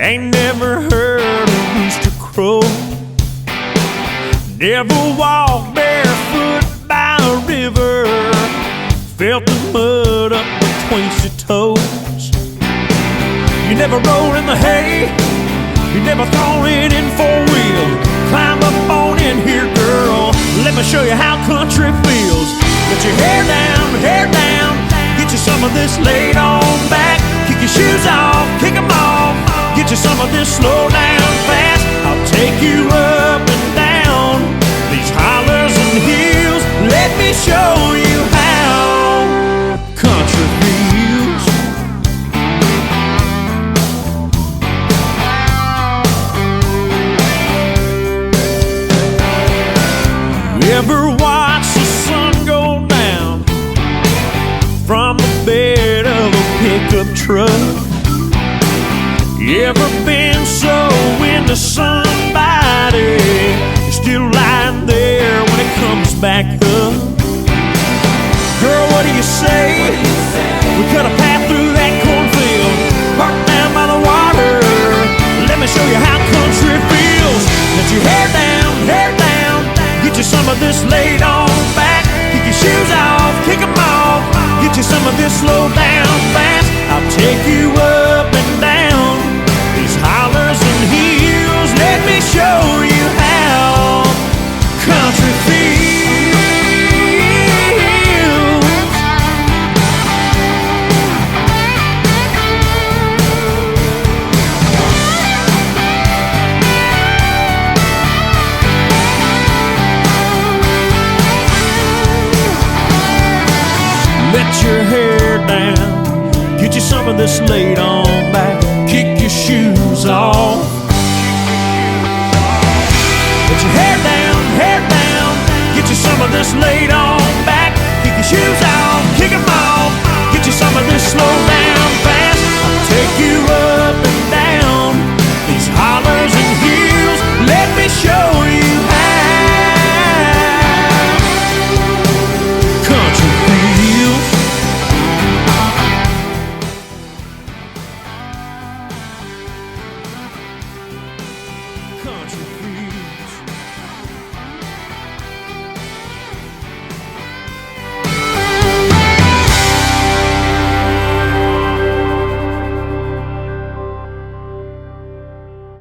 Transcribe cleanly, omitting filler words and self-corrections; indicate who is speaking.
Speaker 1: Ain't never heard a rooster crow. Never walked barefoot by a river. Felt the mud up between your toes. You never rolled in the hay. You never thrown it in for real. Climb up on in here, girl. Let me show you how country feels. Get your hair down. Get you some of this laid on back. Kick your shoes off, kick them off. Get you some of this slow down fast. I'll take you up and down these hollers and hills. Let me show you how country feels. You ever watch the sun go down from the bed of a pickup truck? You ever been so into somebody you're still lying there when it comes back up? Girl, what do you say? We cut a path through that cornfield, parked down by the water. Let me show you how country feels. Let your hair down. Get you some of this laid on back. Kick your shoes off, kick them off. Get you some of this slow down fast. I'll take you up and down these hollers and hills. Let me show you how country feels. Let your hair down. Get you some of this laid on back. Kick your shoes off. Let your hair down. Get you some of this laid on back. Kick your shoes off.